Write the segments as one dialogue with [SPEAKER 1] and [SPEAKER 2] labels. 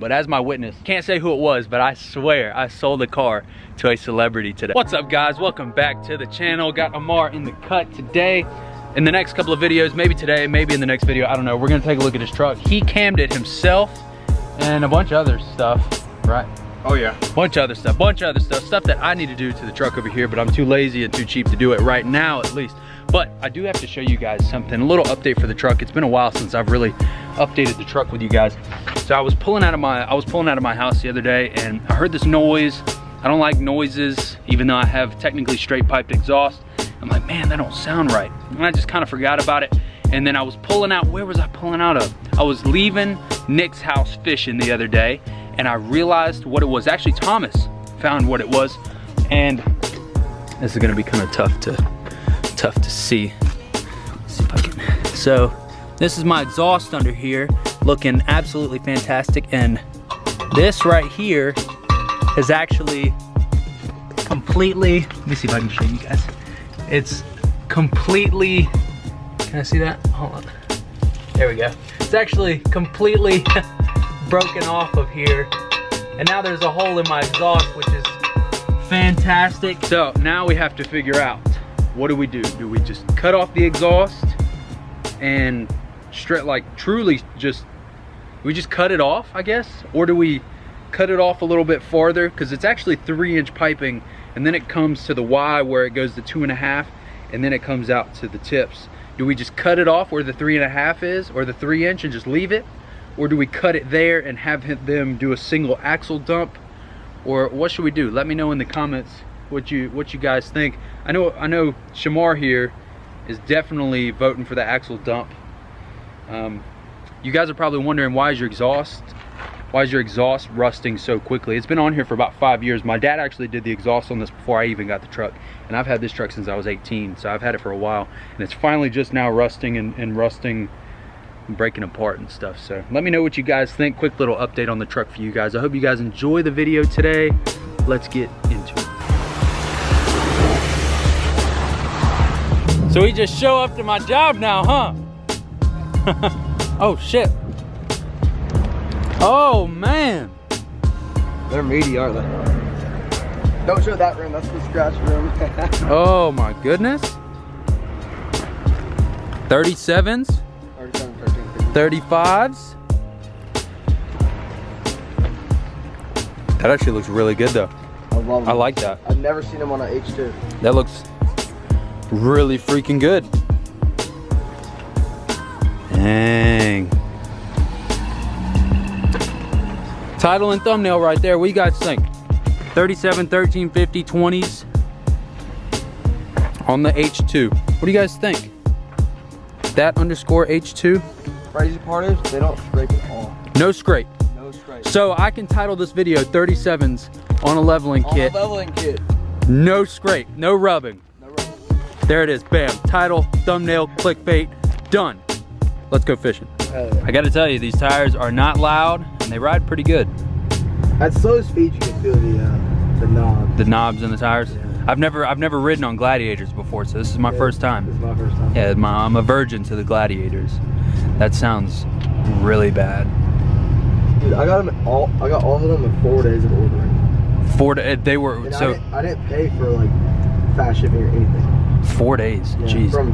[SPEAKER 1] But as my witness, can't say who it was, but I swear I sold a car to a celebrity today. What's up guys, welcome back to the channel. Got Amar in the cut today. In the next couple of videos, maybe today, maybe in the next video, I don't know, we're gonna take a look at his truck. He cammed it himself and a bunch of other stuff, right?
[SPEAKER 2] Oh yeah.
[SPEAKER 1] Bunch of other stuff that I need to do to the truck over here, but I'm too lazy and too cheap to do it right now at least. But I do have to show you guys something, a little update for the truck. It's been a while since I've really updated the truck with you guys. So I was pulling out of my house the other day and I heard this noise. I don't like noises, even though I have technically straight piped exhaust. I'm like, man, that don't sound right. And I just kind of forgot about it. And then I was pulling out, where was I pulling out of? I was leaving Nick's house fishing the other day and I realized what it was. Actually, Thomas found what it was. And this is gonna be kind of tough to see. Let's see if I can. So this is my exhaust under here, looking absolutely fantastic. And this right here is actually completely, let me see if I can show you guys. It's completely, can I see that? Hold on. There we go. It's actually completely broken off of here. And now there's a hole in my exhaust, which is fantastic. So now we have to figure out, what do? Do we just cut off the exhaust and straight, like truly just, we just cut it off, I guess? Or do we cut it off a little bit farther? Because it's actually 3-inch piping and then it comes to the Y where it goes to 2.5 and then it comes out to the tips. Do we just cut it off where the 3.5 is, or the 3-inch, and just leave it? Or do we cut it there and have them do a single axle dump? Or what should we do? Let me know in the comments what you guys think. I know Shamar here is definitely voting for the axle dump. You guys are probably wondering, why is your exhaust rusting so quickly? It's been on here for about 5 years. My dad actually did the exhaust on this before I even got the truck, and I've had this truck since I was 18, so I've had it for a while, and it's finally just now rusting and rusting and breaking apart and stuff. So let me know what you guys think. Quick little update on the truck for you guys. I hope you guys enjoy the video today. Let's get into it. So we just show up to my job now, huh? Oh shit. Oh man.
[SPEAKER 2] They're meaty, aren't they? Don't show that room, that's the scratch room.
[SPEAKER 1] Oh my goodness. 37s?
[SPEAKER 2] 37, 13, 15.
[SPEAKER 1] 35s? That actually looks really good though.
[SPEAKER 2] I love them.
[SPEAKER 1] I like that.
[SPEAKER 2] I've never seen them on an H2.
[SPEAKER 1] That looks really freaking good. Dang. Title and thumbnail right there. What do you guys think? 37, 13, 50, 20s on the H2. What do you guys think? That underscore H2.
[SPEAKER 2] Crazy part is they don't scrape at all.
[SPEAKER 1] No scrape.
[SPEAKER 2] No scrape.
[SPEAKER 1] So I can title this video 37s on a leveling kit.
[SPEAKER 2] On a leveling kit.
[SPEAKER 1] No scrape, no rubbing.
[SPEAKER 2] No rubbing.
[SPEAKER 1] There it is, bam. Title, thumbnail, clickbait, done. Let's go fishing.
[SPEAKER 2] Yeah.
[SPEAKER 1] I gotta tell you, these tires are not loud and they ride pretty good.
[SPEAKER 2] At slow speed, you can feel the knobs.
[SPEAKER 1] The knobs in the tires.
[SPEAKER 2] Yeah.
[SPEAKER 1] I've never ridden on Gladiators before, so this is my first time.
[SPEAKER 2] This is my first time.
[SPEAKER 1] Yeah, I'm a virgin to the Gladiators. That sounds really bad.
[SPEAKER 2] Dude, I got all of them in 4 days of ordering.
[SPEAKER 1] They were,
[SPEAKER 2] and
[SPEAKER 1] so
[SPEAKER 2] I didn't pay for like fast shipping or anything.
[SPEAKER 1] 4 days.
[SPEAKER 2] Yeah,
[SPEAKER 1] Jeez.
[SPEAKER 2] From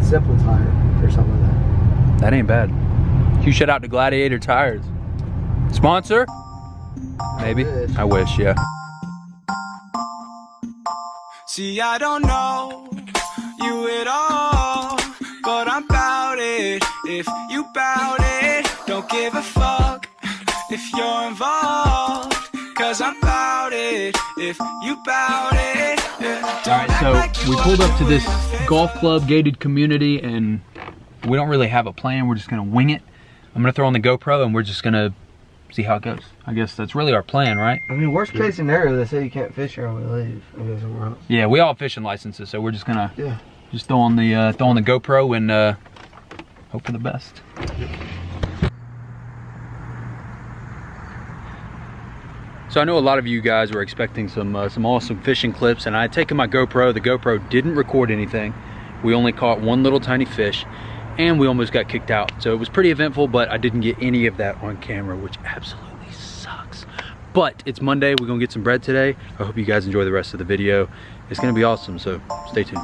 [SPEAKER 2] Simple Tire or something like that.
[SPEAKER 1] That ain't bad. Huge shout out to Gladiator Tires. Sponsor? Maybe. I wish, yeah.
[SPEAKER 3] See, I don't know you at all, but I'm bout it. If you bout it, don't give a fuck if you're involved, cause I'm bout it. If you bout it, yeah.
[SPEAKER 1] Alright, so we pulled up to this golf club gated community and we don't really have a plan. We're just gonna wing it. I'm gonna throw on the GoPro and we're just gonna see how it goes. I guess that's really our plan, right?
[SPEAKER 2] I mean, worst case scenario, they say you can't fish here when we leave and go somewhere else.
[SPEAKER 1] Yeah, we all have fishing licenses, so we're just gonna just throw on the GoPro and hope for the best. So I know a lot of you guys were expecting some awesome fishing clips, and I had taken my GoPro. The GoPro didn't record anything. We only caught one little tiny fish, and we almost got kicked out. So it was pretty eventful, but I didn't get any of that on camera, which absolutely sucks. But it's Monday, we're gonna get some bread today. I hope you guys enjoy the rest of the video. It's gonna be awesome, so stay tuned.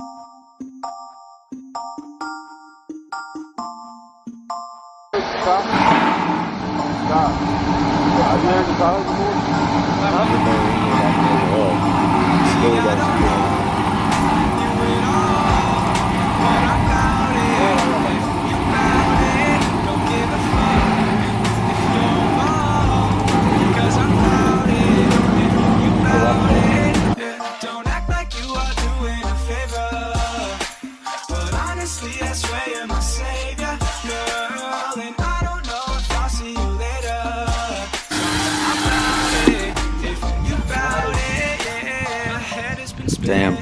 [SPEAKER 1] Damn.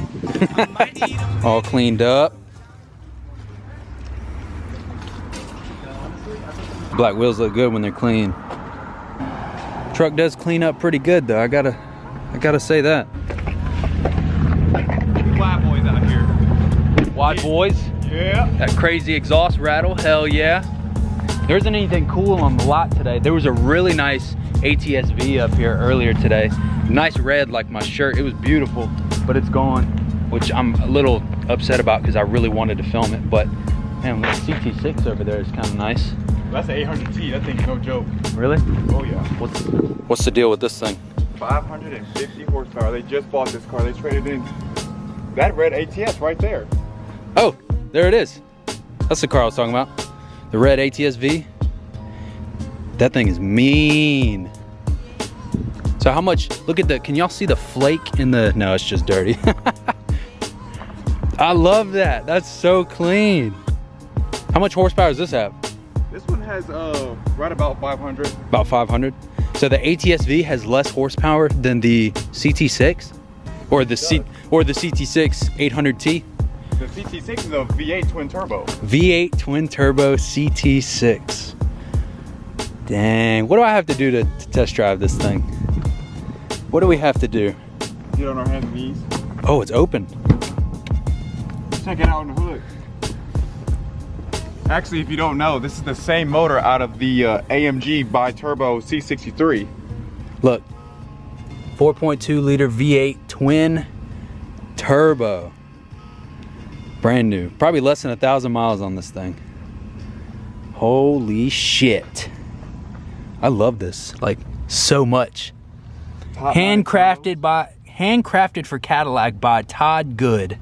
[SPEAKER 1] All cleaned up. Black wheels look good when they're clean. Truck does clean up pretty good though. I gotta say that.
[SPEAKER 4] Wide boys out here.
[SPEAKER 1] Wide boys?
[SPEAKER 4] Yeah.
[SPEAKER 1] That crazy exhaust rattle, hell yeah. There isn't anything cool on the lot today. There was a really nice ATS-V up here earlier today. Nice red like my shirt, it was beautiful, but it's gone, which I'm a little upset about because I really wanted to film it, but man, the CT6 over there is kind of nice.
[SPEAKER 4] That's an 800T, that thing's no joke.
[SPEAKER 1] Really?
[SPEAKER 4] Oh yeah.
[SPEAKER 1] What's the deal with this thing?
[SPEAKER 4] 550 horsepower, they just bought this car, they traded in that red ATS right there.
[SPEAKER 1] Oh, there it is. That's the car I was talking about. The red ATS-V. That thing is mean. So how much, look at the, can y'all see the flake in the, no, it's just dirty. I love that, that's so clean. How much horsepower does this have?
[SPEAKER 4] This one has right about 500.
[SPEAKER 1] About 500. So the ATS-V has less horsepower than the CT6? Or the CT6 800T?
[SPEAKER 4] The CT6 is a V8 twin turbo.
[SPEAKER 1] V8 twin turbo CT6. Dang, what do I have to do to test drive this thing? What do we have to do?
[SPEAKER 4] Get on our hands and knees.
[SPEAKER 1] Oh, it's open.
[SPEAKER 4] Check it out on the hood. Actually, if you don't know, this is the same motor out of the AMG bi-turbo C63.
[SPEAKER 1] Look, 4.2 liter V8 twin turbo. Brand new. Probably less than 1,000 miles on this thing. Holy shit. I love this, like, so much. Handcrafted for Cadillac by Todd Good.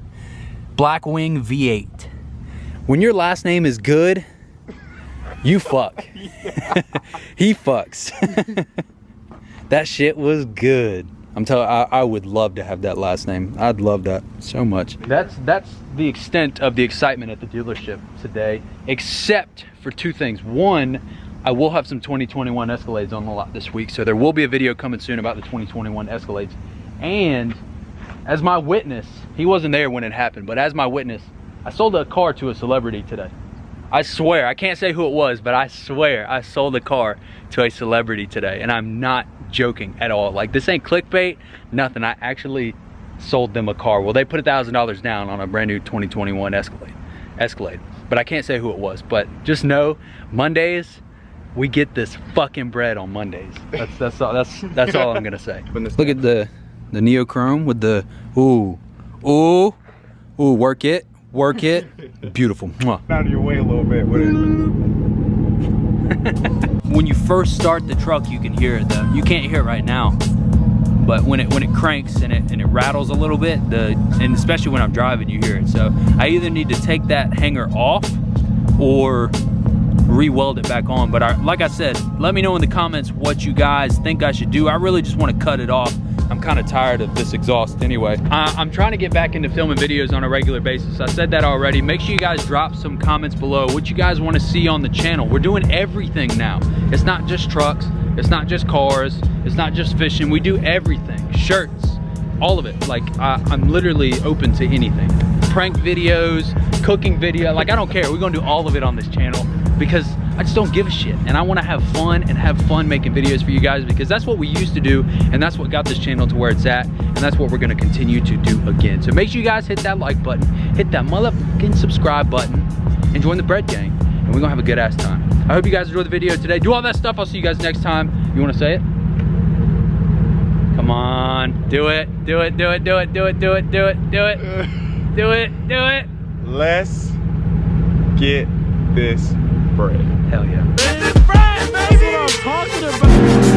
[SPEAKER 1] Blackwing V8. When your last name is Good, you fuck. He fucks. That shit was good. I'm telling you, I would love to have that last name. I'd love that so much. That's the extent of the excitement at the dealership today, except for two things. One, I will have some 2021 Escalades on the lot this week, so there will be a video coming soon about the 2021 Escalades. And as my witness, he wasn't there when it happened, but as my witness, I sold a car to a celebrity today. I swear, I can't say who it was, but I swear I sold a car to a celebrity today, and I'm not joking at all. Like, this ain't clickbait, nothing. I actually sold them a car. Well, they put $1,000 down on a brand new 2021 Escalade, but I can't say who it was. But just know, Mondays, we get this fucking bread on Mondays. That's all I'm gonna say. Look at the neochrome with the ooh, work it. Beautiful.
[SPEAKER 4] Out of your way a little bit with it.
[SPEAKER 1] When you first start the truck, you can hear it though. You can't hear it right now, but when it cranks and it rattles a little bit, and especially when I'm driving, you hear it. So I either need to take that hanger off or re-weld it back on. But like I said, let me know in the comments what you guys think I should do. I really just want to cut it off. I'm kind of tired of this exhaust anyway. I'm trying to get back into filming videos on a regular basis. I said that already. Make sure you guys drop some comments below what you guys want to see on the channel. We're doing everything now. It's not just trucks, it's not just cars, it's not just fishing. We do everything. Shirts, all of it. Like, I'm literally open to anything. Prank videos, cooking video, like, I don't care. We're gonna do all of it on this channel because I just don't give a shit, and I want to have fun making videos for you guys, because that's what we used to do, and that's what got this channel to where it's at, and that's what we're going to continue to do again. So make sure you guys hit that like button, hit that motherfucking subscribe button, and join the bread gang. And we're gonna have a good ass time. I hope you guys enjoyed the video today. Do all that stuff. I'll see you guys next time. You wanna say it? Come on, do it, do it, do it, do it, do it, do it, do it, do it, do it, do it.
[SPEAKER 4] Let's get this bread.
[SPEAKER 1] Hell yeah.
[SPEAKER 3] This is bread, baby! That's what I'm talking about.